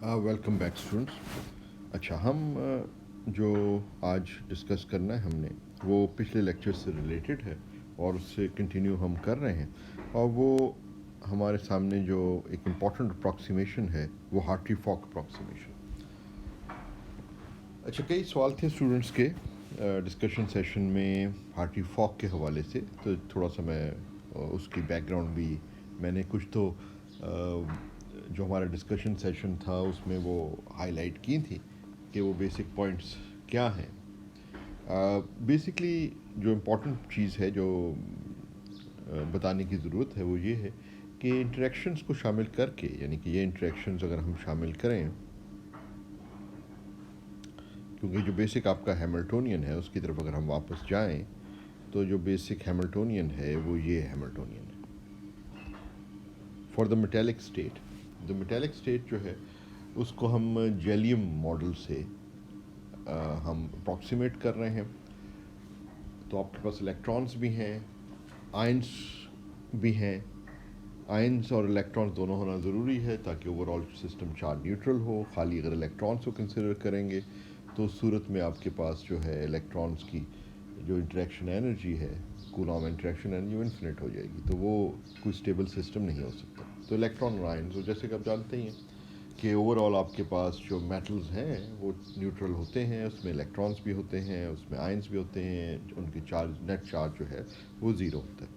Welcome back students. اچھا ہم جو آج ڈسکس کرنا ہے ہم نے وہ پچھلے لیکچر سے ریلیٹڈ ہے اور اس سے کنٹینیو ہم کر رہے ہیں، اور وہ ہمارے سامنے جو ایک امپورٹنٹ اپروکسیمیشن ہے وہ ہارٹری فاک اپروکسیمیشن. اچھا کئی سوال تھے اسٹوڈنٹس کے ڈسکشن سیشن میں ہارٹری فاک کے حوالے سے، تو تھوڑا سا میں اس کی بیک گراؤنڈ بھی میں نے کچھ تو جو ہمارا ڈسکشن سیشن تھا اس میں وہ ہائی لائٹ کی تھی کہ وہ بیسک پوائنٹس کیا ہیں. بیسکلی جو امپورٹنٹ چیز ہے جو بتانے کی ضرورت ہے وہ یہ ہے کہ انٹریکشنز کو شامل کر کے، یعنی کہ یہ انٹریکشنز اگر ہم شامل کریں، کیونکہ جو بیسک آپ کا ہیملٹونین ہے اس کی طرف اگر ہم واپس جائیں تو جو بیسک ہیملٹونین ہے وہ یہ ہیملٹونین ہے for the metallic state. The metallic state جو ہے اس کو ہم جیلیم ماڈل سے ہم اپروکسیمیٹ کر رہے ہیں. تو آپ کے پاس الیکٹرانس بھی ہیں، آئنس بھی ہیں. آئنس اور الیکٹرانس دونوں ہونا ضروری ہے تاکہ over all system charge neutral ہو. خالی اگر الیکٹرانس کو کنسیڈر کریں گے تو اس صورت میں آپ کے پاس جو ہے الیکٹرانس کی جو انٹریکشن انرجی ہے، کولامب انٹریکشن انرجی، وہ انفینٹ ہو جائے گی، تو وہ کوئی اسٹیبل سسٹم نہیں ہو سکتا. تو الیکٹران اور آئنس، جیسے کہ آپ جانتے ہی ہیں کہ اوور آل آپ کے پاس جو میٹلز ہیں وہ نیوٹرل ہوتے ہیں، اس میں الیکٹرانس بھی ہوتے ہیں، اس میں آئنس بھی ہوتے ہیں، ان کی چارج نیٹ چارج جو ہے وہ زیرو ہوتا ہے.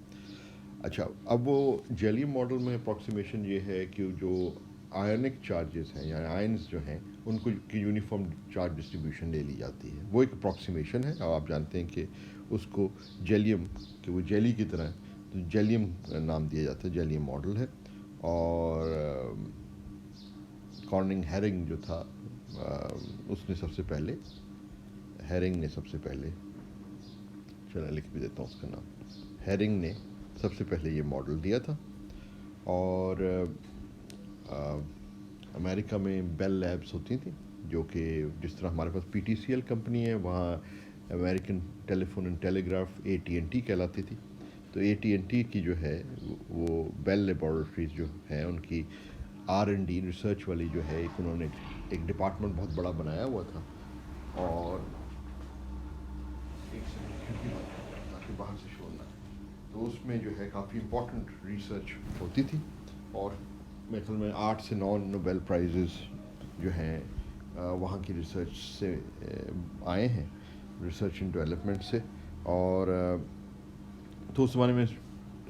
اچھا اب وہ جیلیم ماڈل میں اپروکسیمیشن یہ ہے کہ جو آئنک چارجز ہیں یا آئنس جو ہیں ان کو کی یونیفارم چارج ڈسٹریبیوشن لے لی جاتی ہے. وہ ایک اپروکسیمیشن ہے، اور آپ جانتے ہیں کہ اس کو جیلیم، کہ وہ جیلی کی طرح، تو جیلیم نام دیا جاتا ہے، جیلیم ماڈل ہے. اور کارننگ ہیرنگ جو تھا اس نے سب سے پہلے، ہیرنگ نے سب سے پہلے، چلیں لکھ بھی دیتا ہوں اس کا نام، ہیرنگ نے سب سے پہلے یہ ماڈل دیا تھا. اور امریکہ میں بیل لیبس ہوتی تھیں جو کہ جس طرح ہمارے پاس P T C L company ہے، وہاں American telephone and telegraph A T and T کہلاتی تھی. تو اے ٹی این ٹی کی جو ہے وہ بیل لیبارٹریز جو ہیں ان کی آر این ڈی ریسرچ والی جو ہے ایک انہوں نے ایک ڈپارٹمنٹ بہت بڑا بنایا ہوا تھا. اور ایک سیکنڈ کھڑکی بند کریں تاکہ باہر سے شور نہ آئے. تو اس میں جو ہے کافی امپورٹنٹ ریسرچ ہوتی تھی، اور میرے خیال میں 8 سے 9 نوبیل پرائزز جو ہیں وہاں کی ریسرچ سے آئے ہیں، ریسرچ ان ڈیولپمنٹ سے. اور تو اس زمانے میں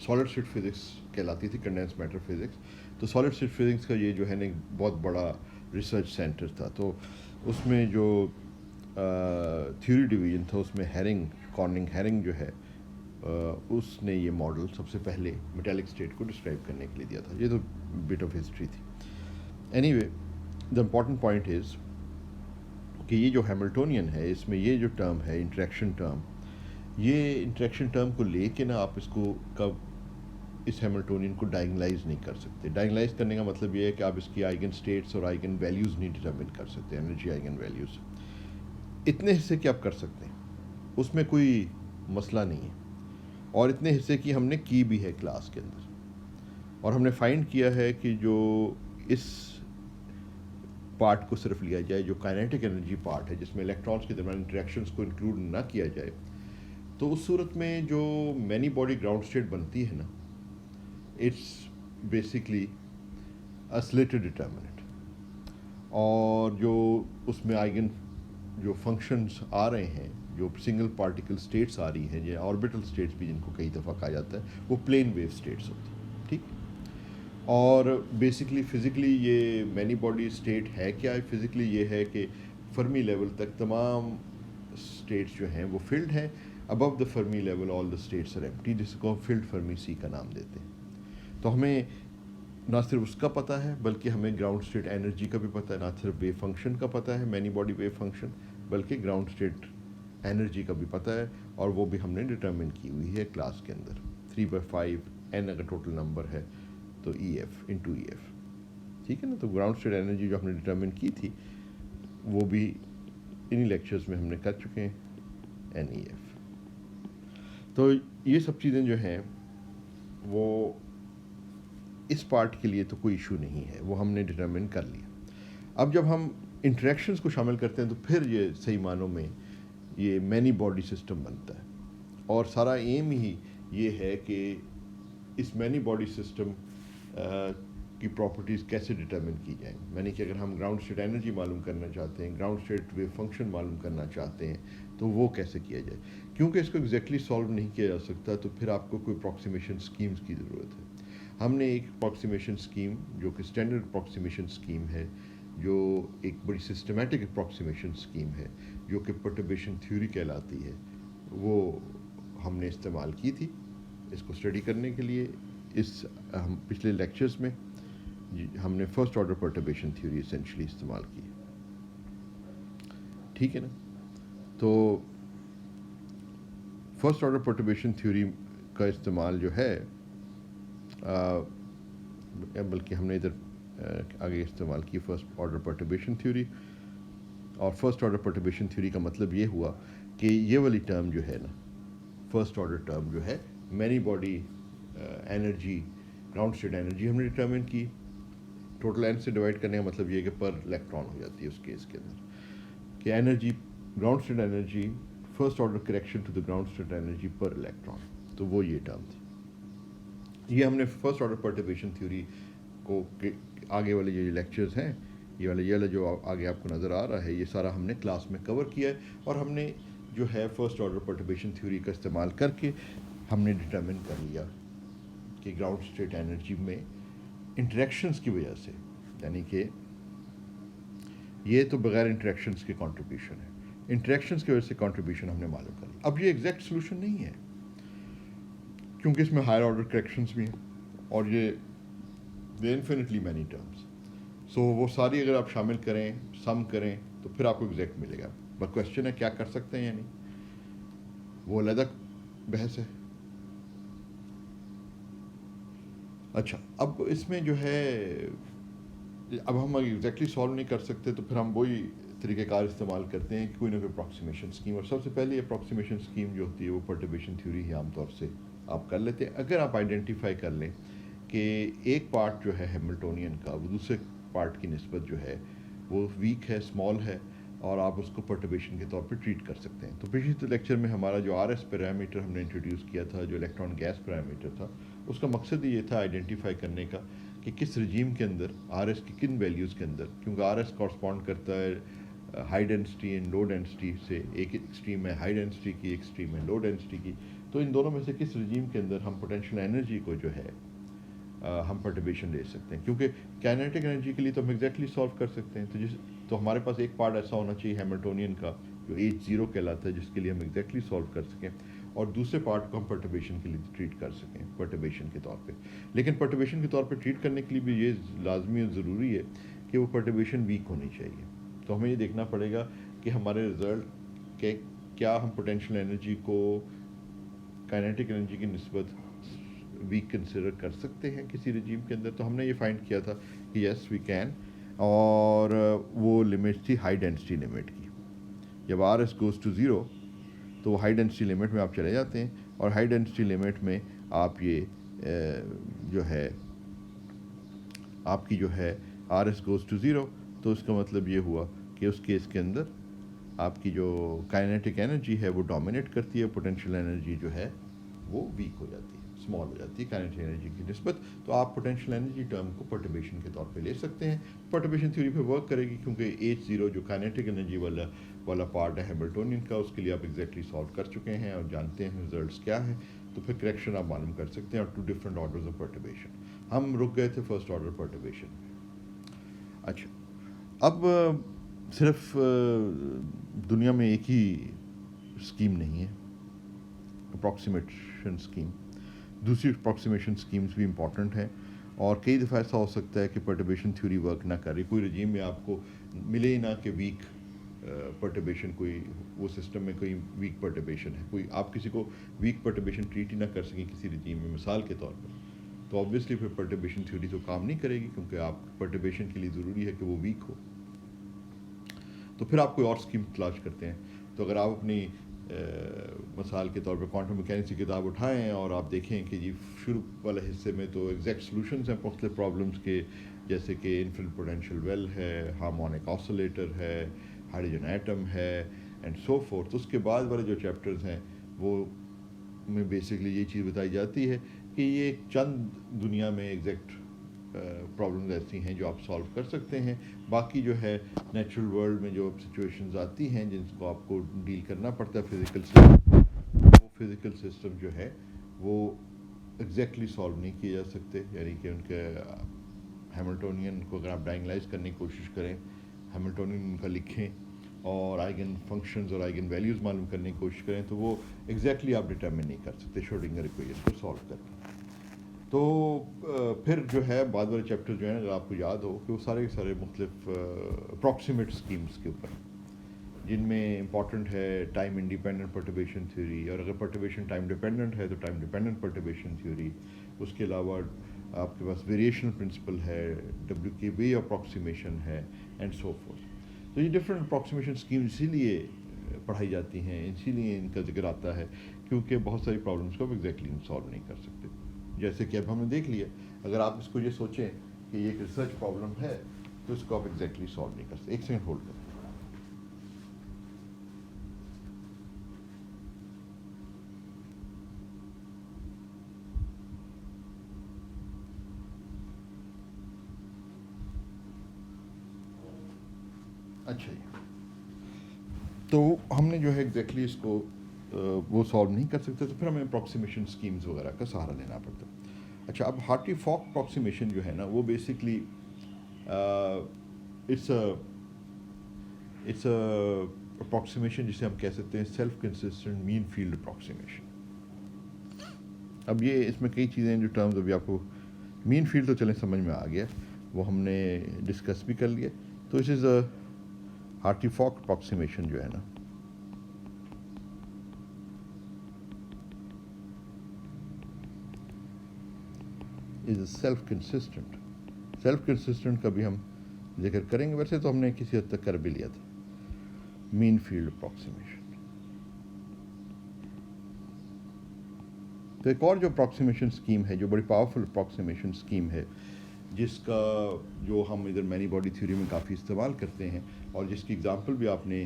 سالڈ اسٹیٹ فزکس کہلاتی تھی، کنڈینس میٹر فزکس. تو سالڈ اسٹیٹ فزکس کا یہ جو ہے نا ایک بہت بڑا ریسرچ سینٹر تھا. تو اس میں جو تھیوری ڈویژن تھا اس میں ہیرنگ، کارننگ ہیرنگ جو ہے اس نے یہ ماڈل سب سے پہلے میٹیلک اسٹیٹ کو ڈسکرائب کرنے کے لیے دیا تھا. یہ تو بٹ آف ہسٹری تھی. Any way the important point is کہ یہ جو ہیملٹونین ہے اس میں یہ جو ٹرم ہے انٹریکشن ٹرم، یہ انٹریکشن ٹرم کو لے کے نا آپ اس کو کب اس ہیملٹونین کو ڈائگنلائز نہیں کر سکتے. ڈائگنلائز کرنے کا مطلب یہ ہے کہ آپ اس کی آئگن اسٹیٹس اور آئگن ویلیوز نہیں ڈٹرمن کر سکتے، انرجی آئگن ویلیوز. اتنے حصے کی آپ کر سکتے ہیں، اس میں کوئی مسئلہ نہیں ہے. اور اتنے حصے کی ہم نے کی بھی ہے کلاس کے اندر، اور ہم نے فائنڈ کیا ہے کہ جو اس پارٹ کو صرف لیا جائے جو کائنیٹک انرجی پارٹ ہے، جس میں الیکٹرانس کے درمیان انٹریکشنز کو انکلوڈ نہ کیا جائے، تو اس صورت میں جو مینی باڈی گراؤنڈ اسٹیٹ بنتی ہے نا، اٹس بیسکلی اسلیٹڈ ڈٹرمنٹ. اور جو اس میں آئگن جو فنکشنز آ رہے ہیں، جو سنگل پارٹیکل اسٹیٹس آ رہی ہیں، یا آربیٹل اسٹیٹس بھی جن کو کئی دفعہ کہا جاتا ہے، وہ پلین ویو اسٹیٹس ہوتی ہیں. ٹھیک. اور بیسکلی فزیکلی یہ مینی باڈی اسٹیٹ ہے کیا ہے؟ فزیکلی یہ ہے کہ فرمی لیول تک تمام اسٹیٹس جو ہیں وہ فلڈ ہیں. Above the Fermi level all the states are empty, جس کو فلڈ فرمی سی کا نام دیتے ہیں. تو ہمیں نہ صرف اس کا پتہ ہے بلکہ ہمیں گراؤنڈ اسٹیٹ انرجی کا بھی پتہ ہے. نہ صرف ویو فنکشن کا پتہ ہے، مینی باڈی ویو فنکشن، بلکہ گراؤنڈ اسٹیٹ انرجی کا بھی پتہ ہے. اور وہ بھی ہم نے ڈٹرمن کی ہوئی ہے کلاس کے اندر. 3/5 n اگر ٹوٹل نمبر ہے تو E F into E F. ٹھیک ہے نا. تو گراؤنڈ اسٹیٹ انرجی جو ہم نے ڈٹرمن کی تھی وہ بھی انہی لیکچرز میں ہم نے کر چکے ہیں، این ای ایف. تو یہ سب چیزیں جو ہیں وہ اس پارٹ کے لیے تو کوئی ایشو نہیں ہے، وہ ہم نے ڈٹرمن کر لیا. اب جب ہم انٹریکشنز کو شامل کرتے ہیں تو پھر یہ صحیح معنوں میں یہ مینی باڈی سسٹم بنتا ہے، اور سارا ایم ہی یہ ہے کہ اس مینی باڈی سسٹم کی پراپرٹیز کیسے ڈٹرمن کی جائیں. یعنی کہ اگر ہم گراؤنڈ اسٹیٹ انرجی معلوم کرنا چاہتے ہیں، گراؤنڈ اسٹیٹ ویو فنکشن معلوم کرنا چاہتے ہیں، تو وہ کیسے کیا جائے. کیونکہ اس کو ایگزیکٹلی سالو نہیں کیا جا سکتا تو پھر آپ کو کوئی اپروکسیمیشن سکیمز کی ضرورت ہے. ہم نے ایک اپروکسیمیشن سکیم جو کہ اسٹینڈرڈ اپروکسیمیشن سکیم ہے، جو ایک بڑی سسٹمیٹک اپروکسیمیشن سکیم ہے، جو کہ پرٹربیشن تھیوری کہلاتی ہے، وہ ہم نے استعمال کی تھی اس کو اسٹڈی کرنے کے لیے. ہم پچھلے لیکچرز میں ہم نے فرسٹ آرڈر پرٹربیشن تھیوری اسینشلی استعمال کی. ٹھیک ہے نا. تو فرسٹ آرڈر پرٹربیشن تھیوری کا استعمال جو ہے، بلکہ ہم نے ادھر آگے استعمال کی فرسٹ آرڈر پرٹربیشن تھیوری. اور فرسٹ آرڈر پرٹربیشن تھیوری کا مطلب یہ ہوا کہ یہ والی ٹرم جو ہے نا، فرسٹ آرڈر ٹرم جو ہے، many body energy, ground state energy ہم نے ڈٹرمن کی. ٹوٹل این سے ڈیوائڈ کرنے کا مطلب یہ ہے کہ پر الیکٹران ہو جاتی ہے اس کیس کے اندر، کہ energy, ground state energy, first order correction to the ground state energy پر الیکٹران. تو وہ یہ ٹرم تھی. یہ ہم نے فرسٹ آرڈر پرٹربیشن تھیوری کو آگے والے جو لیکچرز ہیں، یہ والا جو آگے آپ کو نظر آ رہا ہے، یہ سارا ہم نے کلاس میں کور کیا ہے. اور ہم نے جو ہے فرسٹ آرڈر پرٹربیشن تھیوری کا استعمال کر کے ہم نے ڈٹرمن کر لیا کہ گراؤنڈ اسٹیٹ انرجی میں انٹریکشنز کی وجہ سے، یعنی کہ یہ تو بغیر انٹریکشنز کے کنٹریبیوشن ہے، انٹریکشنز کی وجہ سے کنٹریبیوشن ہم نے معلوم کر لی. اب یہ ایگزیکٹ سولوشن نہیں ہے کیونکہ اس میں ہائر آرڈر کریکشنز بھی ہیں، اور یہ انفینٹلی مینی ٹرمز. سو وہ ساری اگر آپ شامل کریں، سم کریں، تو پھر آپ کو ایگزیکٹ ملے گا. بس کوشچن ہے کیا کر سکتے ہیں یا نہیں، وہ علیحدہ بحث ہے. اچھا، اب اس میں جو ہے، اب ہم ایگزیکٹلی سالو نہیں کر سکتے تو پھر ہم وہی طریقہ کار استعمال کرتے ہیں کہ کوئی نہ کوئی اپروکسیمیشن اسکیم. اور سب سے پہلی اپروکسیمیشن اسکیم جو ہوتی ہے وہ پرٹربیشن تھیوری ہی عام طور سے آپ کر لیتے ہیں. اگر آپ آئیڈینٹیفائی کر لیں کہ ایک پارٹ جو ہے ہیملٹونین کا وہ دوسرے پارٹ کی نسبت جو ہے وہ ویک ہے، اسمال ہے، اور آپ اس کو پرٹربیشن کے طور پہ ٹریٹ کر سکتے ہیں. تو پچھلے لیکچر میں ہمارا جو آر ایس پیرامیٹر ہم نے انٹروڈیوس کیا تھا، جو الیکٹران گیس پیرامیٹر تھا، اس کا مقصد یہ تھا آئیڈینٹیفائی کرنے کا کہ کس رجیم کے اندر آر ایس کی کن ویلیوز کے اندر، کیونکہ آر ایس کورسپونڈ کرتا ہے high density and low density سے. ایک ایکسٹریم ہے ہائی ڈینسٹی کی، ایک ایکسٹریم ہے لو ڈینسٹی کی. تو ان دونوں میں سے کس رجیم کے اندر ہم پوٹینشیل انرجی کو جو ہے ہم پرٹربیشن لے سکتے ہیں. کیونکہ کائنیٹک انرجی کے لیے تو ہم ایگزیکٹلی سالو کر سکتے ہیں. تو ہمارے پاس ایک پارٹ ایسا ہونا چاہیے ہیملٹونین کا جو H0 کہلاتا ہے، جس کے لیے ہم ایگزیکٹلی سالو کر سکیں، اور دوسرے پارٹ کو ہم پرٹربیشن کے لیے ٹریٹ کر سکیں پرٹربیشن کے طور پہ. لیکن پرٹربیشن کے طور پہ ٹریٹ کرنے کے لیے بھی یہ لازمی اور ضروری ہے کہ وہ پرٹربیشن ویک ہونی چاہیے. تو ہمیں یہ دیکھنا پڑے گا کہ ہمارے رزلٹ کے کیا ہم پوٹینشیل انرجی کو کائنیٹک انرجی کی نسبت ویک کنسیڈر کر سکتے ہیں کسی رجیم کے اندر. تو ہم نے یہ فائنڈ کیا تھا کہ یس وی کین، اور وہ لمٹ تھی ہائی ڈینسٹی لمٹ کی. جب آر ایس گوز ٹو 0 تو وہ ہائی ڈینسٹی لمٹ میں آپ چلے جاتے ہیں، اور ہائی ڈینسٹی لمٹ میں آپ یہ جو ہے آپ کی جو ہے آر ایس گوز ٹو 0، تو اس کا مطلب یہ ہوا کہ اس کیس کے اندر آپ کی جو کائنیٹک انرجی ہے وہ ڈومینیٹ کرتی ہے، پوٹینشیل انرجی جو ہے وہ ویک ہو جاتی ہے، اسمال ہو جاتی ہے کائنیٹک انرجی کی نسبت. تو آپ پوٹینشیل انرجی ٹرم کو پرٹربیشن کے طور پہ لے سکتے ہیں. پرٹربیشن تھیوری پہ ورک کرے گی کیونکہ H0 جو کائنیٹک انرجی والا پارٹ ہے ہیملٹونین کا، اس کے لیے آپ ایگزیکٹلی سالو کر چکے ہیں اور جانتے ہیں ریزلٹس کیا ہیں. تو پھر کریکشن آپ معلوم کر سکتے ہیں، اور 2 ڈفرینٹ آرڈرز آف پرٹربیشن. ہم رک گئے تھے فرسٹ آرڈر پرٹربیشن. اچھا، اب صرف دنیا میں ایک ہی اسکیم نہیں ہے اپروکسیمیشن اسکیم، دوسری اپروکسیمیشن اسکیمز بھی امپورٹنٹ ہیں. اور کئی دفعہ ایسا ہو سکتا ہے کہ پرٹربیشن تھیوری ورک نہ کرے، کوئی رجیم میں آپ کو ملے ہی نہ کہ ویک پرٹربیشن، کوئی وہ سسٹم میں کوئی ویک پرٹربیشن ہے، کوئی آپ کسی کو ویک پرٹربیشن ٹریٹ ہی نہ کر سکیں کسی رجیم میں مثال کے طور پر. تو آبویسلی پھر پرٹربیشن تھیوری تو کام نہیں کرے گی، کیونکہ آپ پرٹربیشن کے لیے ضروری ہے کہ وہ ویک ہو. تو پھر آپ کوئی اور اسکیم تلاش کرتے ہیں. تو اگر آپ اپنی مثال کے طور پہ کوانٹم میکینکس کی کتاب اٹھائیں اور آپ دیکھیں کہ جی شروع والے حصے میں تو ایگزیکٹ سولوشنز ہیں مختلف پرابلمس کے، جیسے کہ انفینٹ پوٹینشیل ویل ہے، ہارمونک آسولیٹر ہے، ہائیڈروجن ایٹم ہے اینڈ سو فورتھ. اس کے بعد والے جو چیپٹرز ہیں وہ میں بیسکلی یہ چیز بتائی جاتی ہے کہ یہ ایک چند دنیا میں ایگزیکٹ پرابلمز ایسی ہیں جو آپ سالو کر سکتے ہیں. باقی جو ہے نیچرل ورلڈ میں جو سچویشنز آتی ہیں جن کو آپ کو ڈیل کرنا پڑتا ہے فزیکل سسٹم، وہ فزیکل سسٹم جو ہے وہ ایگزیکٹلی سالو نہیں کیے جا سکتے. یعنی کہ ان کے ہیملٹونین کو اگر آپ ڈائنگلائز کرنے کی کوشش کریں، ہیملٹونین ان کا لکھیں اور آئگن فنکشنز اور آئگن ویلیوز معلوم کرنے کی کوشش کریں تو وہ ایگزیکٹلی آپ ڈٹرمن نہیں کر سکتے شروڈنگر ایکویشن کو سالو کر کے. تو پھر جو ہے بعد والے چیپٹر جو ہیں اگر آپ کو یاد ہو کہ وہ سارے کے سارے مختلف اپروکسیمیٹ اسکیمز کے اوپر، جن میں امپورٹنٹ ہے ٹائم انڈیپینڈنٹ پرٹربیشن تھیوری، اور اگر پرٹربیشن ٹائم ڈیپینڈنٹ ہے تو ٹائم ڈیپینڈنٹ پرٹربیشن تھیوری. اس کے علاوہ آپ کے پاس ویریشن پرنسپل ہے، ڈبلیو کے وے اپروکسیمیشن ہے اینڈ سو فورتھ. تو یہ ڈفرینٹ اپروکسیمیشن اسکیم اسی لیے پڑھائی جاتی ہیں، اسی لیے ان کا ذکر آتا ہے کیونکہ بہت ساری پرابلمس کو آپ ایگزیکٹلی سالو نہیں کر سکتے. جیسے کہ اب ہم نے دیکھ لیا، اگر آپ اس کو یہ سوچیں کہ یہ ایک ریسرچ پرابلم ہے تو اس کو آپ ایگزیکٹلی سالو نہیں کر سکتے. ایک سیکنڈ ہولڈ کریں. اچھا جی، تو ہم نے جو ہے ایگزیکٹلی اس کو وہ سالو نہیں کر سکتے تو پھر ہمیں اپروکسیمیشن اسکیمز وغیرہ کا سہارا لینا پڑتا. اچھا، اب ہارٹی فاک اپروکسیمیشن جو ہے نا وہ بیسکلی اٹس اپروکسیمیشن جسے ہم کہہ سکتے ہیں سیلف کنسسٹنٹ مین فیلڈ اپروکسیمیشن. اب یہ اس میں کئی چیزیں ہیں جو ٹرمز ابھی آپ کو مین فیلڈ تو چلیں سمجھ میں آ گیا، وہ ہم نے ڈسکس بھی کر لیا. تو اس از ہارٹی فاک اپروکسیمیشن جو ہے نا is self consistent. Self consistent کا بھی ہم ذکر کریں گے، ویسے تو ہم نے کسی حد تک کر بھی لیا تھا. مین فیلڈ اپروکسیمیشن. تو ایک اور جو اپروکسیمیشن اسکیم ہے جو بڑی پاورفل اپروکسیمیشن اسکیم ہے، جس کا جو ہم ادھر مینی باڈی تھیوری میں کافی استعمال کرتے ہیں اور جس کی اگزامپل بھی آپ نے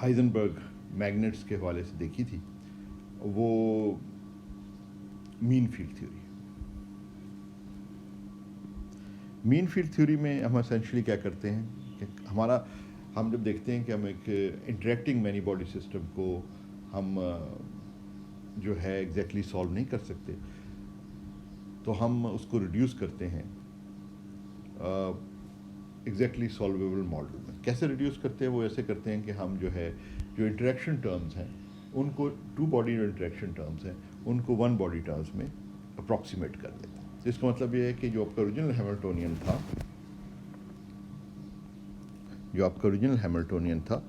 ہائزنبرگ میگنیٹس کے حوالے سے دیکھی تھی، وہ main field theory. Main field theory میں ہم اسینشلی کیا کرتے ہیں کہ ہم جب دیکھتے ہیں کہ ہم ایک انٹریکٹنگ مینی باڈی سسٹم کو ہم جو ہے ایگزیکٹلی سالو نہیں کر سکتے تو ہم اس کو ریڈیوس کرتے ہیں ایگزیکٹلی سالویبل ماڈل میں. کیسے ریڈیوس کرتے ہیں؟ وہ ایسے کرتے ہیں کہ ہم جو ہے جو انٹریکشن ٹرمز ہیں ان کو ٹو باڈی جو انٹریکشن ٹرمز ہیں ان کو ون باڈی ٹرمز میں اپروکسیمیٹ کر دیتے ہیں. اس کا مطلب یہ ہے کہ جو آپ کا اوریجنل ہیملٹونین تھا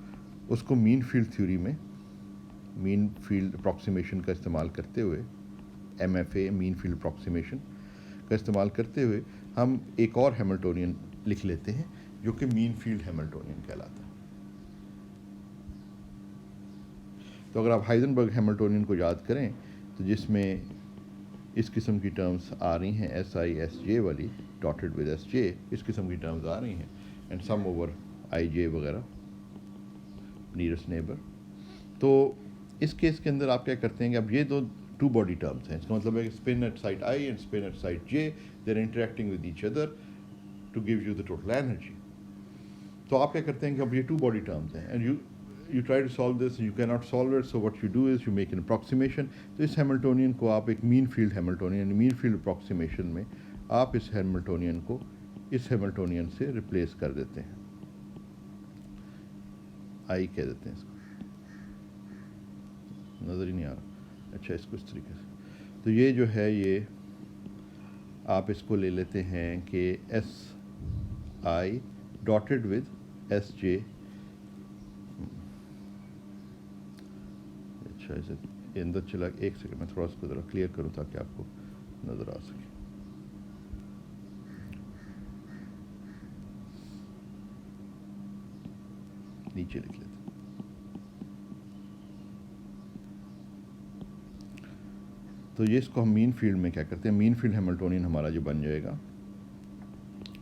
اس کو مین فیلڈ تھیوری میں مین فیلڈ اپروکسیمیشن کا استعمال کرتے ہوئے، M F A mean field approximation کا استعمال کرتے ہوئے ہم ایک اور ہیملٹونین لکھ لیتے ہیں جو کہ مین فیلڈ ہیملٹونین کہلاتا ہے. تو اگر آپ ہائزنبرگ ہیملٹونین کو یاد کریں تو جس میں اس قسم کی ٹرمز آ رہی ہیں ایس آئی ایس جے والی ڈاٹڈ ود ایس جے، اس قسم کی ٹرمز آ رہی ہیں اینڈ سم اوور آئی جے وغیرہ نیئرسٹ نیبر. تو اس کیس کے اندر آپ کیا کرتے ہیں کہ اب یہ دو ٹو باڈی ٹرمز ہیں، اس کا مطلب ہے کہ spin at site I and spin at site J they are interacting with each other to give you the total energy. تو آپ کیا کرتے ہیں کہ اب یہ ٹو باڈی ٹرمز ہیں and you try to solve this, you cannot solve it, so what you do is you make an approximation. تو اس ہیملٹونین کو آپ ایک مین فیلڈ ہیملٹونین مین فیلڈ اپروکسیمیشن میں آپ اس ہیملٹونین کو اس ہیملٹونین سے ریپلیس کر دیتے ہیں، آئی کہہ دیتے ہیں. اس کو نظر ہی نہیں آ رہا. اچھا، اس کو اس طریقے سے تو یہ جو ہے یہ آپ اس کو لے لیتے ہیں کہ S I dotted with S J. اچھا، اسے اندر چلا. ایک سیکنڈ میں تھوڑا اس کو ذرا کلیئر کروں تاکہ آپ کو نظر آ سکے. نیچے لکھ لیتے. تو یہ اس کو ہم مین فیلڈ میں کیا کرتے ہیں، مین فیلڈ ہیملٹونین ہمارا جو بن جائے گا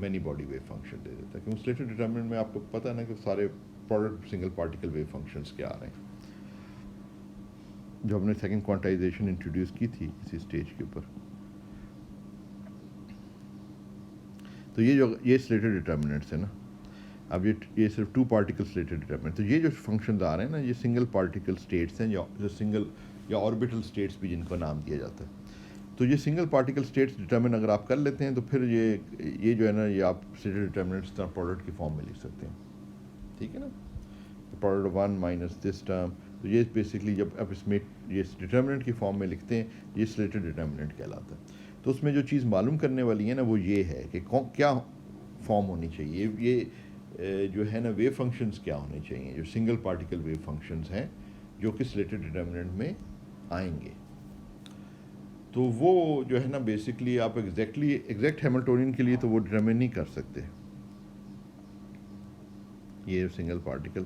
مینی باڈی ویو فنکشن دے دیتا ہے. کیونکہ سلیٹڈ ڈٹرمنٹ میں آپ کو پتہ ہے نا کہ سارے product single particle wave functions کیا آ رہے ہیں, جو ہم نے سیکنڈ کوانٹائزیشن انٹروڈیوس کی تھی اسی اسٹیج کے اوپر. تو یہ سلیٹڈ ڈٹرمنٹس ہیں نا. اب یہ صرف 2 پارٹیکل سلیٹڈ ڈٹرمنٹ. تو یہ جو فنکشنز آ رہے ہیں نا, یہ سنگل پارٹیکل اسٹیٹس ہیں, جو سنگل یا آربیٹل اسٹیٹس بھی جن کو نام دیا جاتا ہے. تو یہ سنگل پارٹیکل اسٹیٹس ڈٹرمن اگر آپ کر لیتے ہیں تو پھر یہ جو ہے نا, یہ آپ سلیٹڈ ڈٹرمنٹس طرح پروڈکٹ کی فارم میں لکھ سکتے ہیں. ٹھیک ہے نا, پروڈکٹ 1 مائنس دس ٹرم. تو یہ بیسکلی جب آپ اس میں یہ ڈٹرمنٹ کی فارم میں لکھتے ہیں, یہ سلیٹڈ ڈٹرمنٹ کہلاتا ہے. تو اس میں جو چیز معلوم کرنے والی ہے نا, وہ یہ ہے کہ کیا فارم ہونی چاہیے. یہ جو ہے نا ویو فنکشنز کیا ہونے چاہیے, جو سنگل پارٹیکل ویو فنکشنز ہیں جو کہ سلیٹڈ ڈٹرمنٹ میں آئیں گے. تو وہ جو ہے نا بیسکلی آپ ایگزیکٹ ہیملٹونین کے لیے تو وہ ڈٹرمن نہیں کر سکتے. یہ سنگل پارٹیکل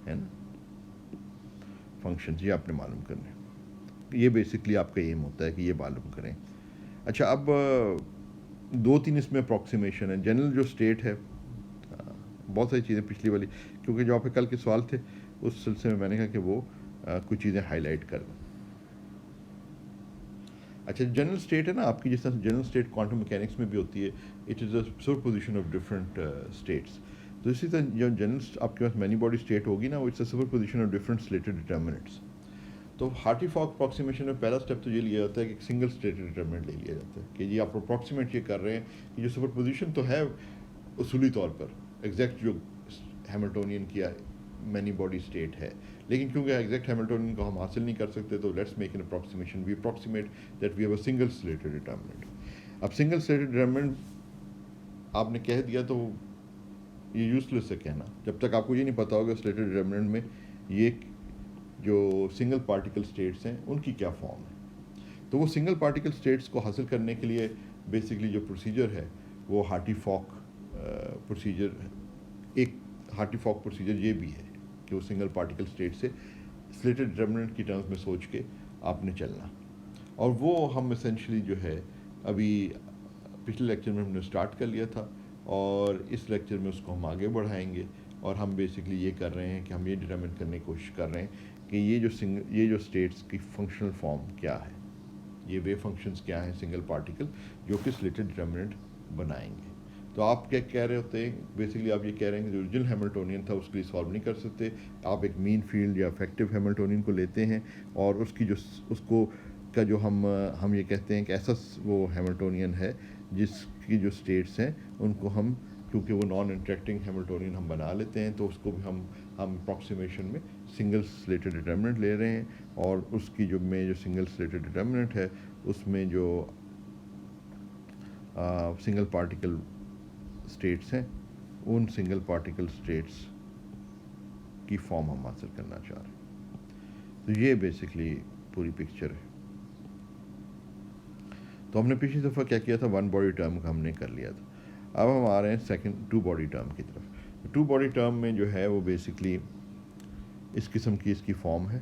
ہے نا فنکشنز, یہ آپ نے معلوم کرنے. یہ بیسکلی آپ کا ایم ہوتا ہے کہ یہ معلوم کریں. اچھا, اب 2-3 اس میں اپروکسیمیشن ہے. جنرل جو اسٹیٹ ہے, بہت ساری چیزیں پچھلی والی, کیونکہ جو آپ کے کل کے سوال تھے اس سلسلے میں نے کہا کہ وہ کچھ چیزیں ہائی لائٹ کر دیں. اچھا, جنرل اسٹیٹ ہے نا آپ کی, جس طرح جنرل اسٹیٹ کوانٹم میکینکس میں بھی ہوتی ہے, it is a superposition of different states. تو اسی طرح جو جنرل آپ کے پاس مینی باڈی اسٹیٹ ہوگی نا, وہ it's a superposition of different Slater determinants. تو ہارٹی فاک اپروکسیمیشن میں پہلا اسٹیپ تو یہ لیا جاتا ہے کہ ایک سنگل سلیٹڈ ڈٹرمنٹ لے لیا جاتا ہے کہ یہ آپ اپروکسیمیٹ یہ کر رہے ہیں کہ جو سپر پوزیشن تو ہے اصولی طور پر ایگزیکٹ جو ہیملٹونین کی مینی باڈی اسٹیٹ ہے, لیکن کیونکہ ایگزیکٹ ہیملٹونین کو ہم حاصل نہیں کر سکتے, تو let's make an approximation. We approximate that we have a single Slater determinant. اب سنگل سلیٹڈ ڈٹرمنٹ آپ نے کہہ دیا تو یہ یوز لیس ہے کہنا, جب تک آپ کو یہ نہیں پتا ہوگا سلیٹڈ ڈٹرمنٹ میں یہ جو سنگل پارٹیکل اسٹیٹس ہیں ان کی کیا فارم ہے. تو وہ سنگل پارٹیکل اسٹیٹس کو حاصل کرنے کے لیے بیسکلی جو پروسیجر ہے وہ ہارٹی فاک پروسیجر. ایک ہارٹی فاک پروسیجر یہ بھی ہے کہ وہ سنگل پارٹیکل اسٹیٹ سے سلیٹڈ ڈٹرمنٹ کی ٹرمز میں سوچ کے آپ نے چلنا. اور وہ ہم اسینشلی جو ہے ابھی پچھلے لیکچر میں ہم نے اسٹارٹ کر لیا تھا, اور اس لیکچر میں اس کو ہم آگے بڑھائیں گے. اور ہم بیسکلی یہ کر رہے ہیں کہ ہم یہ ڈٹرمن کرنے کی کوشش کر رہے ہیں کہ یہ جو اسٹیٹس کی فنکشنل فارم کیا ہے, یہ ویو فنکشنز کیا ہیں سنگل پارٹیکل جو کہ سلیٹڈ ڈٹرمنٹ بنائیں گے. تو آپ کیا کہہ رہے ہوتے ہیں, بیسکلی آپ یہ کہہ رہے ہیں کہ جو اوریجنل ہیملٹونین تھا اس کے لیے سالو نہیں کر سکتے. آپ ایک مین فیلڈ یا افیکٹو ہیملٹونین کو لیتے ہیں, اور اس کی جو اس کو کا جو ہم یہ کہتے ہیں کہ ایسا وہ ہیملٹونین ہے جس کی جو اسٹیٹس ہیں ان کو ہم, کیونکہ وہ نان انٹریکٹنگ ہیملٹونین ہم بنا لیتے ہیں, تو اس کو بھی ہم اپروکسیمیشن میں سنگل سلیٹڈ ڈٹرمنٹ لے رہے ہیں. اور اس کی جو سنگل سلیٹڈ ڈٹرمنٹ ہے اس میں جو سنگل پارٹیکل اسٹیٹس ہیں ان سنگل پارٹیکل اسٹیٹس کی فارم ہم حاصل کرنا چاہ رہے ہیں. تو یہ بیسکلی پوری پکچر ہے. تو ہم نے پچھلی دفعہ کیا کیا تھا, 1 باڈی ٹرم کا ہم نے کر لیا تھا. اب ہم آ رہے ہیں سیکنڈ 2 باڈی ٹرم کی طرف. 2 باڈی ٹرم میں جو ہے وہ بیسکلی اس قسم کی اس کی فارم ہے,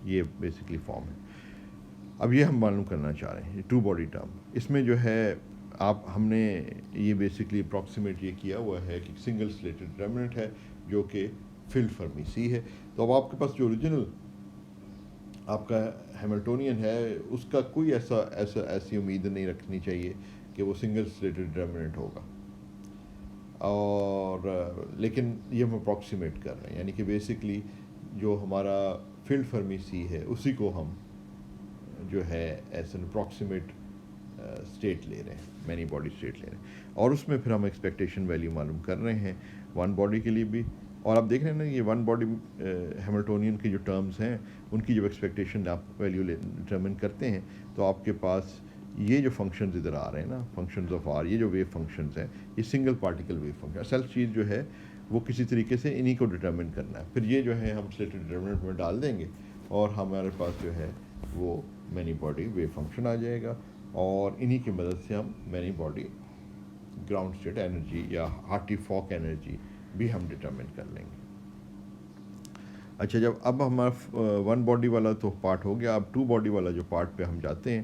یہ بیسکلی فارم ہے. اب یہ ہم معلوم کرنا چاہ رہے ہیں 2 باڈی ٹرم. اس میں جو ہے ہم نے یہ بیسکلی اپروکسیمیٹ یہ کیا ہوا ہے کہ سنگل سلیٹڈ ڈٹرمنٹ ہے جو کہ فیلڈ فرمی سی ہے. تو اب آپ کے پاس جو اوریجنل آپ کا ہیملٹونین ہے اس کا کوئی ایسی امید نہیں رکھنی چاہیے کہ وہ سنگل سلیٹڈ ڈٹرمنٹ ہوگا. اور لیکن یہ ہم اپروکسیمیٹ کر رہے ہیں, یعنی کہ بیسکلی جو ہمارا فیلڈ فرمی سی ہے اسی کو ہم جو ہے ایز این اپروکسیمیٹ اسٹیٹ لے رہے ہیں, مینی باڈی اسٹیٹ لے رہے ہیں. اور اس میں پھر ہم ایکسپیکٹیشن ویلیو معلوم کر رہے ہیں 1 باڈی کے لیے بھی. اور آپ دیکھ رہے ہیں نا یہ 1 باڈی ہیملٹونین کی جو ٹرمز ہیں ان کی جب ایکسپیکٹیشن آپ ویلیو ڈٹرمن کرتے ہیں تو آپ کے پاس یہ جو فنکشنز ادھر آ رہے ہیں نا, فنکشنز آف آر, یہ جو ویو فنکشنز ہیں یہ سنگل پارٹیکل ویو فنکشن. اصل چیز جو ہے وہ کسی طریقے سے انہی کو ڈٹرمن کرنا ہے. پھر یہ جو ہے ہم سلیٹڈ ڈٹرمنٹ میں ڈال دیں گے اور ہمارے پاس جو ہے وہ مینی باڈی ویو فنکشن آ جائے گا, اور انہی کی مدد سے ہم many body ground state energy یا ہارٹی فاک انرجی بھی ہم ڈٹرمن کر لیں گے. اچھا, جب اب ہمارا 1 باڈی والا تو پارٹ ہو گیا, اب 2 باڈی والا جو پارٹ پہ ہم جاتے ہیں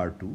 R2।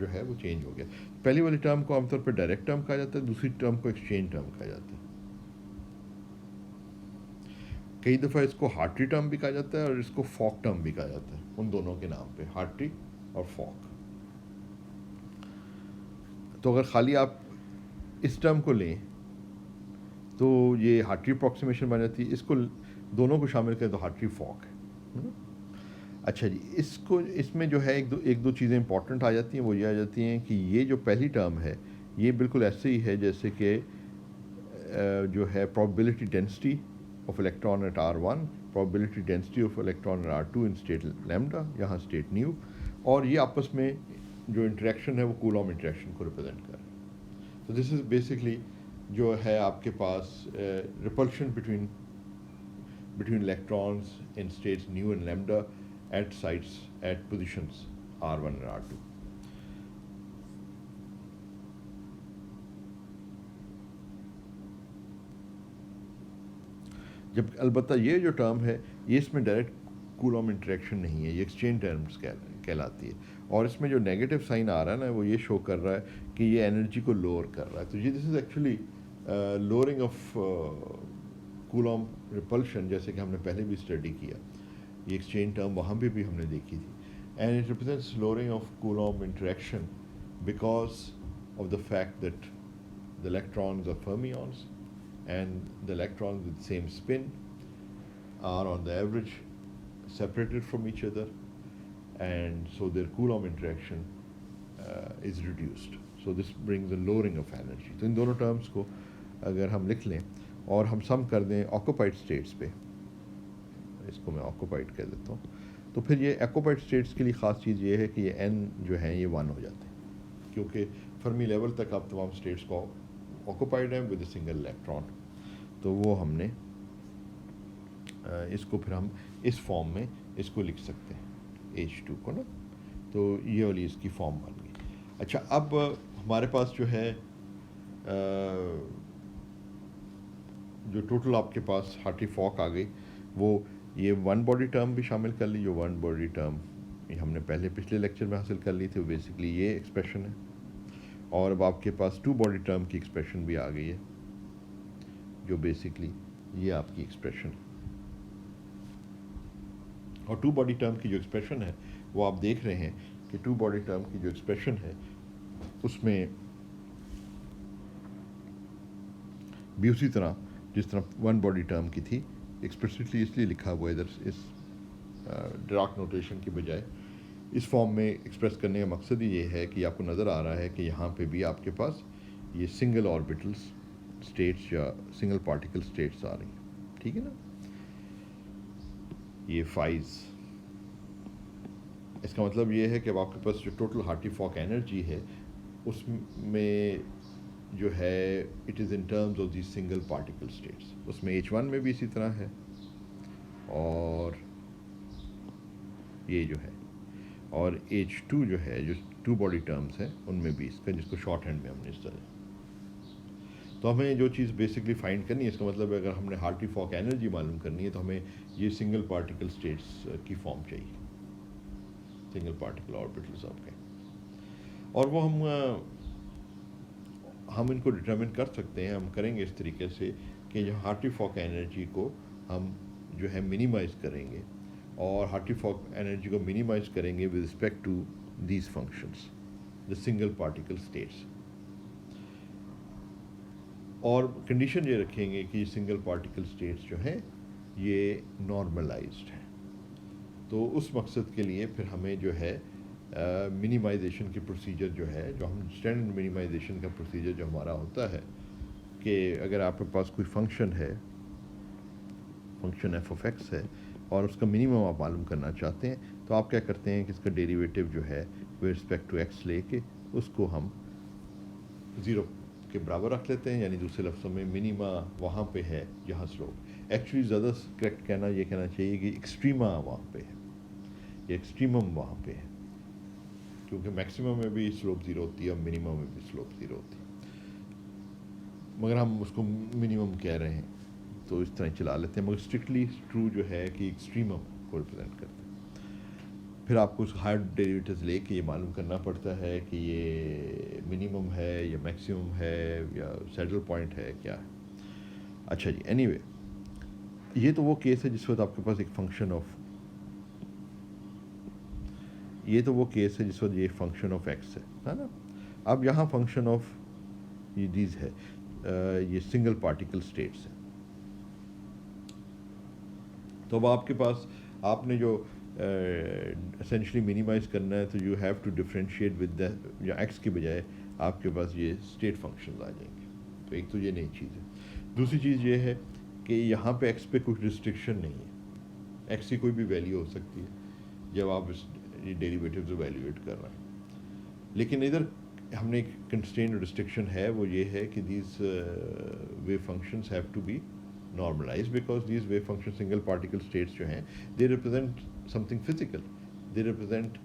جو ہے وہ چینج ہو گیا. پہلی والی ٹرم کو عام طور پہ ڈائریکٹ ٹرم کہا جاتا ہے, دوسری ٹرم کو ایکسچینج ٹرم کہا جاتا ہے. کئی دفعہ اس کو ہارٹری ٹرم بھی کہا جاتا ہے اور اس کو فاک ٹرم بھی کہا جاتا ہے, ان دونوں کے نام پہ, ہارٹری اور فاک. تو اگر خالی آپ اس ٹرم کو لیں تو یہ ہارٹری اپروکسیمیشن بن جاتی ہے, اس کو دونوں کو شامل کریں تو ہارٹری فاک ہے. اچھا جی, اس میں جو ہے ایک دو چیزیں امپورٹنٹ آ جاتی ہیں. وہ یہ آ جاتی ہیں کہ یہ جو پہلی ٹرم ہے یہ بالکل ایسے ہی ہے جیسے کہ جو ہے probability density of electron at R1, probability density of electron at R2 in state lambda, یہاں اسٹیٹ نیو, اور یہ آپس میں جو انٹریکشن ہے وہ کولوم انٹریکشن کو ریپرزینٹ کر رہا ہے. تو دس از بیسکلی جو ہے آپ کے پاس repulsion between electrons in states nu and lambda at sites at positions R1 and R2. جب البتہ یہ جو ٹرم ہے یہ اس میں ڈائریکٹ کولوم انٹریکشن نہیں ہے, یہ ایکسچینج ٹرمز کہلاتی ہے, اور اس میں جو نیگیٹو سائن آ رہا ہے نا وہ یہ شو کر رہا ہے کہ یہ انرجی کو لوور کر رہا ہے. تو یہ this is actually lowering of Coulomb repulsion, جیسے کہ ہم نے پہلے بھی اسٹڈی کیا, یہ ایکسچینج ٹرم وہاں پہ بھی ہم نے دیکھی تھی. And it represents lowering of Coulomb interaction because of the fact that the electrons are fermions and the electrons with same spin are on the average separated from each other, and so their Coulomb interaction is reduced. So this brings a lowering of energy. تو ان دونوں terms کو اگر ہم لکھ لیں اور ہم سم کر دیں آکوپائڈ اسٹیٹس پہ, اس کو میں آکوپائڈ کہہ دیتا ہوں, تو پھر یہ آکوپائڈ اسٹیٹس کے لیے خاص چیز یہ ہے کہ یہ n جو ہیں یہ 1 ہو جاتے ہیں, کیونکہ فرمی لیول تک آپ تمام اسٹیٹس کو آکوپائڈ ہیں ود اے سنگل الیکٹران. تو وہ ہم نے اس کو پھر ہم اس فارم میں اس کو لکھ سکتے ہیں H2 کو نا, تو یہ والی اس کی فارم بن گئی. اچھا, اب ہمارے پاس جو ہے جو ٹوٹل آپ کے پاس ہارٹری فاک آ گئی, وہ یہ ون باڈی ٹرم بھی شامل کر لی. جو ون باڈی ٹرم ہم نے پچھلے لیکچر میں حاصل کر لی تھی, وہ بیسکلی یہ ایکسپریشن ہے. اور اب آپ کے پاس ٹو باڈی ٹرم کی ایکسپریشن بھی آ گئی ہے, جو بیسکلی یہ آپ کی ایکسپریشن ہے. اور ٹو باڈی ٹرم کی جو ایکسپریشن ہے وہ آپ دیکھ رہے ہیں کہ ٹو باڈی ٹرم کی جو ایکسپریشن ہے اس میں بھی اسی طرح جس طرح ون باڈی ٹرم کی تھی, ایکسپریسٹلی اس لیے لکھا ہوا ہے ادھر اس ڈراک نوٹیشن کی بجائے اس فارم میں ایکسپریس کرنے کا مقصد ہی یہ ہے کہ آپ کو نظر آ رہا ہے کہ یہاں پہ بھی آپ کے پاس یہ سنگل آربیٹلس اسٹیٹس یا سنگل پارٹیکل اسٹیٹس آ رہی ہیں. ٹھیک ہے نا, یہ فائز, اس کا مطلب یہ ہے کہ اب آپ کے پاس جو ٹوٹل ہارٹری فاک انرجی ہے اس میں جو ہے it is in terms of the single particle states. اس میں H1 میں بھی اسی طرح ہے, اور یہ جو ہے, اور H2 جو ہے جو ٹو باڈی ٹرمز ہیں ان میں بھی اس کا, جس کو شارٹ ہینڈ میں ہم نے اس طرح. تو ہمیں جو چیز بیسکلی فائنڈ کرنی ہے, اس کا مطلب ہے اگر ہم نے ہارٹری فاک انرجی معلوم کرنی ہے تو ہمیں یہ سنگل پارٹیکل اسٹیٹس کی فارم چاہیے, سنگل پارٹیکل آربیٹلس آپ کے, اور وہ ہم ان کو ڈٹرمن کر سکتے ہیں. ہم کریں گے اس طریقے سے کہ جو ہارٹری فاک انرجی کو ہم جو ہے منیمائز کریں گے, اور ہارٹری فاک انرجی کو منیمائز کریں گے with respect to these functions, the single particle states. اور کنڈیشن یہ رکھیں گے کہ یہ سنگل پارٹیکل اسٹیٹس جو ہیں یہ نارملائزڈ ہیں. تو اس مقصد کے لیے پھر ہمیں جو ہے منیمائزیشن کی پروسیجر جو ہے, جو ہم اسٹینڈرڈ منیمائزیشن کا پروسیجر جو ہمارا ہوتا ہے کہ اگر آپ کے پاس کوئی فنکشن ہے, فنکشن ایف آف ایکس ہے, اور اس کا منیمم آپ معلوم کرنا چاہتے ہیں, تو آپ کیا کرتے ہیں کہ اس کا ڈیریویٹو جو ہے ود رسپیکٹ ٹو ایکس لے کے اس کو ہم 0 کے برابر رکھ لیتے ہیں. یعنی دوسرے لفظوں میں منیما وہاں پہ ہے جہاں سلوپ, ایکچولی زیادہ کریکٹ کہنا یہ کہنا چاہیے کہ ایکسٹریما وہاں پہ ہے, یہ ایکسٹریمم وہاں پہ ہے, کیونکہ میکسیمم میں بھی سلوپ 0 ہوتی ہے اور منیمم میں بھی سلوپ 0 ہوتی ہے, مگر ہم اس کو منیمم کہہ رہے ہیں تو اس طرح چلا لیتے ہیں. مگر اسٹرکٹلی ٹرو جو ہے کہ ایکسٹریمم کو ریپرزینٹ کرتے ہیں. پھر آپ کو اس ہائر ڈیریویٹیوز لے کے یہ معلوم کرنا پڑتا ہے کہ یہ منیمم ہے یا میکسیمم ہے یا سیڈل پوائنٹ ہے کیا ہے. اچھا جی، اینی وے یہ تو وہ کیس ہے جس وقت آپ کے پاس ایک فنکشن آف یہ فنکشن آف ایکس ہے نا. اب یہاں فنکشن آف یہ دیز ہے، یہ سنگل پارٹیکل اسٹیٹس ہے. تو اب آپ کے پاس آپ نے جو اسینشلی منیمائز کرنا ہے تو you have to differentiate with the, یا ایکس کے بجائے آپ کے پاس یہ اسٹیٹ فنکشنز آ جائیں گے. تو ایک تو یہ نئی چیز ہے. دوسری چیز یہ ہے کہ یہاں پہ ایکس پہ کچھ ریسٹرکشن نہیں ہے. ایکس کی کوئی بھی ویلیو ہو سکتی ہے جب آپ اس ڈیریویٹیوز ایویلیویٹ کر رہے ہیں. لیکن ادھر ہم نے ایک کنسٹرین ریسٹرکشن ہے، وہ یہ ہے کہ these wave functions have to be normalise because these wave function single particle states جو ہیں they represent something physical. They represent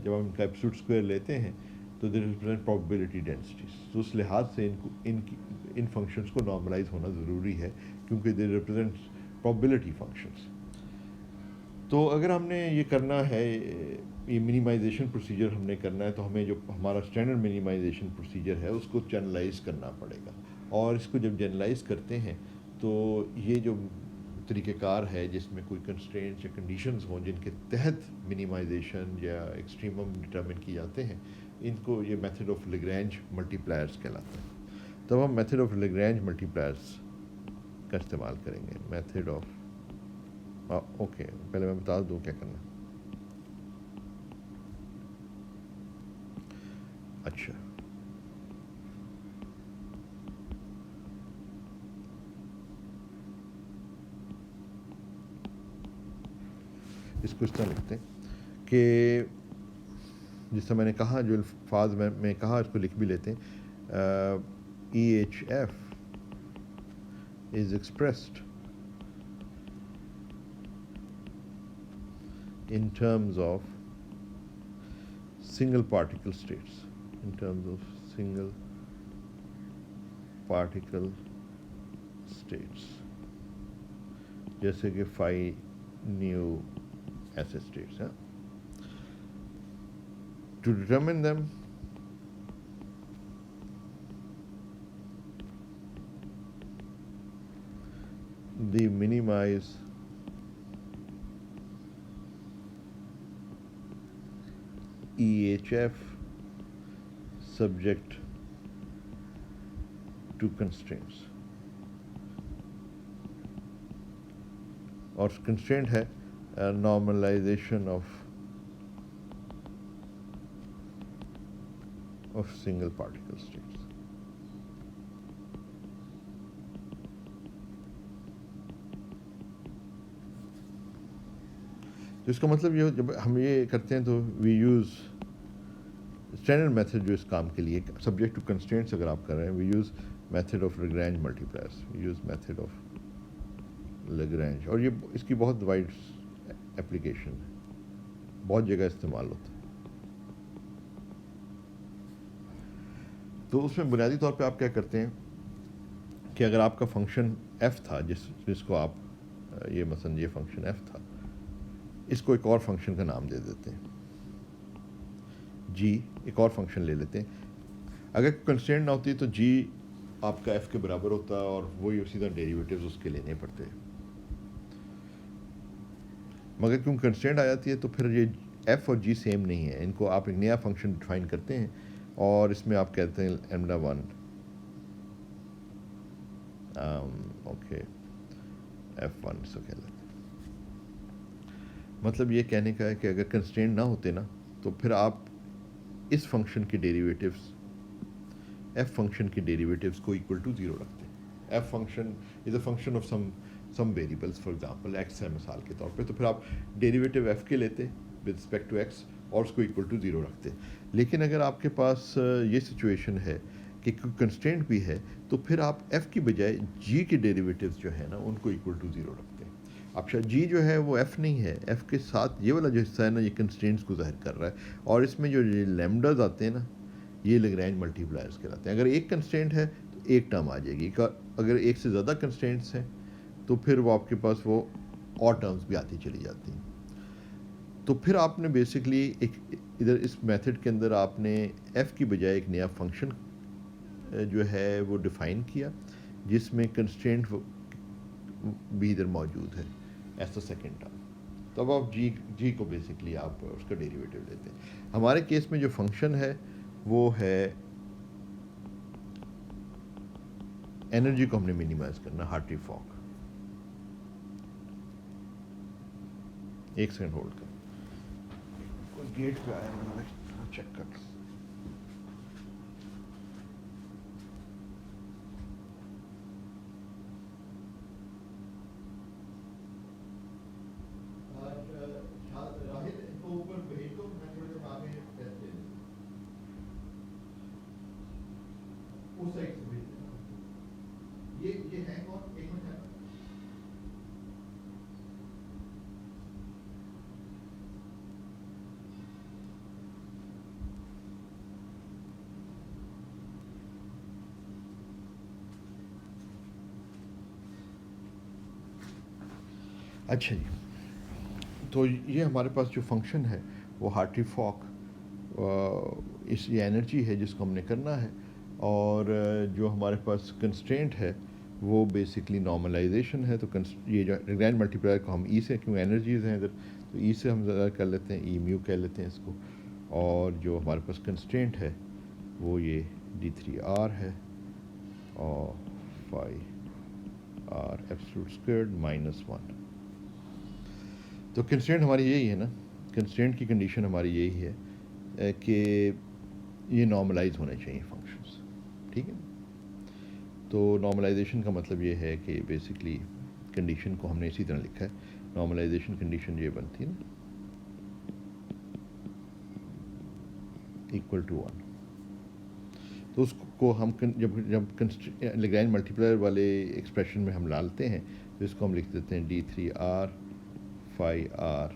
جب ہم ان کا ایبسولوٹ اسکوائر لیتے ہیں تو دے ریپرزینٹ پرابیبلٹی ڈینسٹیز. تو اس لحاظ سے ان فنکشنس کو نارملائز ہونا ضروری ہے کیونکہ دے ریپرزینٹ پرابیبلٹی فنکشنس. تو اگر ہم نے یہ کرنا ہے، یہ منیمائزیشن پروسیجر ہم نے کرنا ہے، تو ہمیں جو ہمارا اسٹینڈرڈ منیمائزیشن پروسیجر ہے اس کو جنرلائز کرنا پڑے گا. اور اس کو جب جنرلائز کرتے ہیں تو یہ جو طریقہ کار ہے جس میں کوئی کنسٹرینٹس یا کنڈیشنز ہوں جن کے تحت منیمائزیشن یا ایکسٹریمم ڈٹرمن کیے جاتے ہیں، ان کو یہ method of Lagrange multi pliers کہلاتا ہے. تب ہم method of Lagrange multi pliers کا استعمال کریں گے. میتھڈ آف اوکے، پہلے میں بتا دوں کیا کرنا. اچھا، اس کو اس طرح لکھتے ہیں کہ جس طرح میں نے کہا، جو الفاظ میں کہا اس کو لکھ بھی لیتے ہیں. E H F is expressed in terms of single particle states, in terms of single particle states, جیسے کہ phi nu ایسے states ہیں. To determine them they minimize EHF subject to constraints. اور constraint ہے normalization of single particle states. تو اس کا مطلب یہ جب ہم یہ کرتے ہیں تو وی یوز اسٹینڈرڈ میتھڈ جو اس کام کے لیے سبجیکٹ ٹو کنسٹرینٹس اگر آپ کر رہے ہیں، we use method of Lagrange multipliers, we use method of Lagrange. اور یہ اس کی بہت وائڈ اپلیکیشن ہے، بہت جگہ استعمال ہوتا ہے. تو اس میں بنیادی طور پہ آپ کیا کرتے ہیں کہ اگر آپ کا فنکشن ایف تھا جس کو آپ یہ مثلا یہ فنکشن ایف تھا، اس کو ایک اور فنکشن کا نام دے دیتے ہیں جی، ایک اور فنکشن لے لیتے ہیں. اگر کنسٹرینٹ نہ ہوتی تو جی آپ کا ایف کے برابر ہوتا اور وہی اسی طرح ڈیریویٹیوز اس کے لینے پڑتے. مگر کیوں کنسٹرینٹ آ جاتی ہے تو پھر یہ ایف اور جی سیم نہیں ہے. ان کو آپ ایک نیا فنکشن ڈیفائن کرتے ہیں اور اس میں آپ کہتے ہیں لیمڈا 1 اوکے ایف 1 سو کہہ لیتے ہیں. مطلب یہ کہنے کا ہے کہ اگر کنسٹرینٹ نہ ہوتے نا تو پھر آپ اس فنکشن کے ڈیریویٹیوز ایف فنکشن کے ڈیریویٹیوز کو ایکول ٹو 0 رکھتے ہیں. F function is a function of some variables, for example x ہے مثال کے طور پہ، تو پھر آپ ڈیریویٹیو ایف کے لیتے ود رسپیکٹ ٹو ایکس اور اس کو ایکول ٹو 0 رکھتے. لیکن اگر آپ کے پاس یہ سچویشن ہے کہ کنسٹرینٹ بھی ہے تو پھر آپ ایف کی بجائے جی کے ڈیریویٹیوز جو ہے نا ان کو ایکول ٹو 0 رکھتے ہیں. اب جی جو ہے وہ ایف نہیں ہے، ایف کے ساتھ یہ والا جو حصہ ہے نا یہ کنسٹرینٹس کو ظاہر کر رہا ہے. اور اس میں جو لیمڈاز آتے ہیں نا یہ لیگرینج ملٹی پلائرس کہلاتے ہیں. اگر ایک کنسٹرینٹ ہے تو ایک ٹرم آ جائے گی، اگر ایک سے زیادہ کنسٹرینٹس ہیں تو پھر وہ آپ کے پاس وہ اور ٹرمز بھی آتی چلی جاتی ہیں. تو پھر آپ نے بیسکلی ایک ادھر اس میتھڈ کے اندر آپ نے ایف کی بجائے ایک نیا فنکشن جو ہے وہ ڈیفائن کیا جس میں کنسٹرینٹ بھی ادھر موجود ہے ایز دا سیکنڈ ٹرم. تو اب آپ جی کو بیسکلی آپ اس کا ڈیریویٹو لیتے ہیں. ہمارے کیس میں جو فنکشن ہے وہ ہے انرجی کو ہم نے منیمائز کرنا. ہارٹری فاک ایک سیکنڈ ہولڈ کر, کوئی گیٹ پہ آیا میں چیک کر. اچھا جی, تو یہ ہمارے پاس جو فنکشن ہے وہ ہارٹری فاک اس یہ انرجی ہے جس کو ہم نے کرنا ہے, اور جو ہمارے پاس کنسٹرینٹ ہے وہ بیسکلی نارملائزیشن ہے. تو یہ جو لیگرینج ملٹی پلائر کو ہم ای سے, کیوں انرجیز ہیں ادھر تو ای سے ہم زیادہ کر لیتے ہیں, ای میو کہہ لیتے ہیں اس کو. اور جو ہمارے پاس کنسٹرینٹ ہے وہ یہ d3r ہے اور phi r ایبسولوٹ اسکوئرڈ -1. تو کنسٹرینٹ ہماری یہی ہے نا, کنسٹرینٹ کی کنڈیشن ہماری یہی ہے کہ یہ نارملائز ہونے چاہیے فنکشنز, ٹھیک ہے. تو نارملائزیشن کا مطلب یہ ہے کہ بیسکلی کنڈیشن کو ہم نے اسی طرح لکھا ہے. نارملائزیشن کنڈیشن یہ بنتی ہے نا ایکول ٹو 1. تو اس کو ہم جب لیگرینج ملٹی پلائر والے ایکسپریشن میں ہم ڈالتے ہیں تو اس کو ہم لکھ دیتے ہیں d3r phi r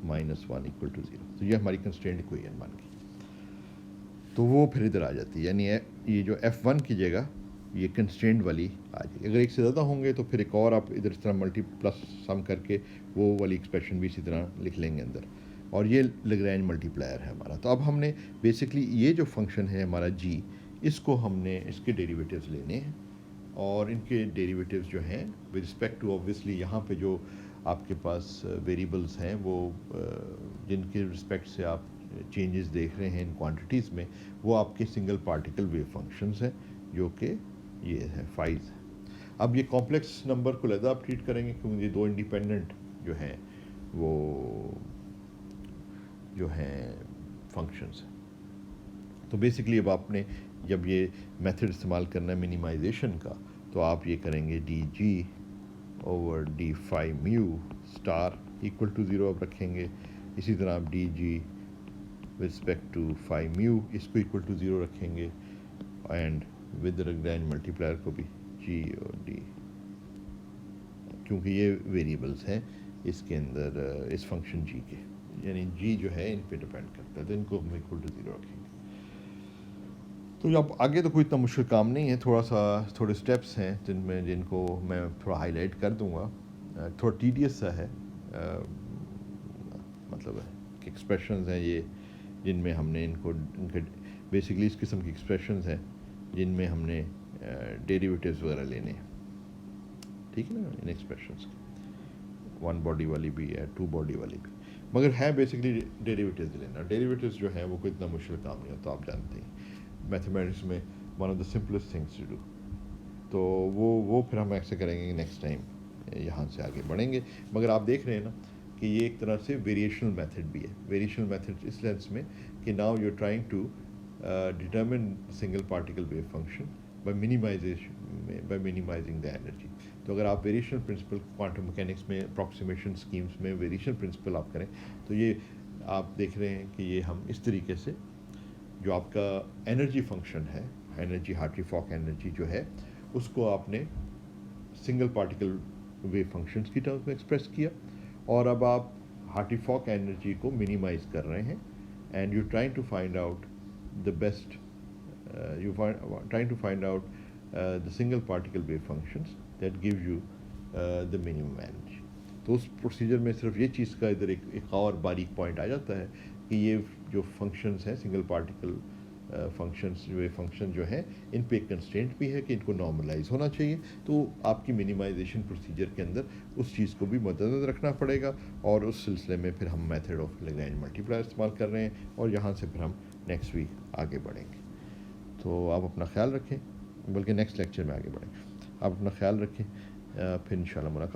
-1 equal to 0. تو یہ ہماری کنسٹرینٹ ایکویشن بن گئی. تو وہ پھر ادھر آ جاتی ہے, یعنی یہ جو f1 کی جگہ یہ کنسٹرینٹ والی آ جائے گی. اگر ایک سے زیادہ ہوں گے تو پھر ایک اور آپ ادھر اس طرح ملٹی پلس سم کر کے وہ والی ایکسپریشن بھی اسی طرح لکھ لیں گے اندر, اور یہ لیگرینج ملٹی پلائر ہے ہمارا. تو اب ہم نے بیسکلی یہ جو فنکشن ہے ہمارا جی, اس کو ہم نے اس کے ڈیریویٹیوز لینے ہیں, اور ان کے ڈیریویٹیوز جو ہیں ود رسپیکٹ ٹو اوبویسلی یہاں پہ جو آپ کے پاس ویریبلس ہیں وہ جن کے رسپیکٹ سے آپ چینجز دیکھ رہے ہیں ان کوانٹیٹیز میں, وہ آپ کے سنگل پارٹیکل ویو فنکشنز ہیں جو کہ یہ ہے فائز ہے. اب یہ کمپلیکس نمبر کو لہذا آپ ٹریٹ کریں گے کیونکہ یہ دو انڈیپینڈنٹ جو ہیں وہ جو ہیں فنکشنز ہیں. تو بیسکلی اب آپ نے جب یہ میتھڈ استعمال کرنا ہے منیمائزیشن کا تو آپ یہ کریں گے d G over d phi mu star equal to 0 اب رکھیں گے. اسی طرح آپ d G with respect to phi mu اس کو ایکول ٹو 0 رکھیں گے, and with Lagrange multiplier کو بھی جی اور ڈی, کیونکہ یہ ویریبلس ہیں اس کے اندر اس فنکشن جی کے, یعنی جی جو ہے ان پہ ڈپینڈ کرتا ہے, تو ان کو ہم ایکول ٹو 0 رکھیں گے. تو اب آگے تو کوئی اتنا مشکل کام نہیں ہے, تھوڑے اسٹیپس ہیں جن کو میں تھوڑا ہائی لائٹ کر دوں گا. تھوڑا ٹیڈیس سا ہے, مطلب ہے کہ ایکسپریشنز ہیں یہ جن میں ہم نے ان کے بیسکلی اس قسم کی ایکسپریشنز ہیں جن میں ہم نے ڈیریویٹیوز وغیرہ لینے ہیں, ٹھیک ہے نا. ان ایکسپریشنز کی 1 باڈی والی بھی ہے, 2 باڈی والی بھی, مگر ہے بیسکلی ڈیریویٹیوز لینا. ڈیریویٹیوز جو ہے وہ کوئی اتنا مشکل کام نہیں ہوتا, آپ جانتے ہیں میتھمیٹکس میں one of the simplest things to do. تو وہ پھر ہم ایسے کریں گے نیکسٹ ٹائم یہاں سے آگے بڑھیں گے. مگر آپ دیکھ رہے ہیں نا کہ یہ ایک طرح سے ویریشنل میتھڈ بھی ہے. ویریشنل میتھڈ اس سینس میں کہ now you trying to determine single particle wave function by minimising the energy. تو اگر آپ ویریشنل پرنسپل کوانٹم میکینکس میں اپروکسیمیشن اسکیمس میں ویریشنل پرنسپل آپ کریں تو یہ آپ دیکھ رہے ہیں کہ یہ ہم اس طریقے سے جو آپ کا انرجی فنکشن ہے, انرجی ہارٹری فاک انرجی جو ہے, اس کو آپ نے سنگل پارٹیکل ویو فنکشنز کی ٹرمز میں ایکسپریس کیا, اور اب آپ ہارٹری فاک انرجی کو منیمائز کر رہے ہیں, and you trying to find out the best, you trying to find out the single particle wave functions that give you the minimum energy. تو اس پروسیجر میں صرف یہ چیز کا ادھر ایک اور باریک پوائنٹ آ جاتا ہے کہ یہ جو فنکشنز ہیں سنگل پارٹیکل فنکشن جو ہے ان پہ ایک کنسٹرینٹ بھی ہے کہ ان کو نارملائز ہونا چاہیے. تو آپ کی منیمائزیشن پروسیجر کے اندر اس چیز کو بھی مد نظر رکھنا پڑے گا, اور اس سلسلے میں پھر ہم میتھڈ آف لیگرینج ملٹی پلائر استعمال کر رہے ہیں, اور یہاں سے پھر ہم نیکسٹ ویک آگے بڑھیں گے. تو آپ اپنا خیال رکھیں, بلکہ نیکسٹ لیکچر میں آگے بڑھیں. آپ اپنا خیال رکھیں, پھر انشاءاللہ ملاقات.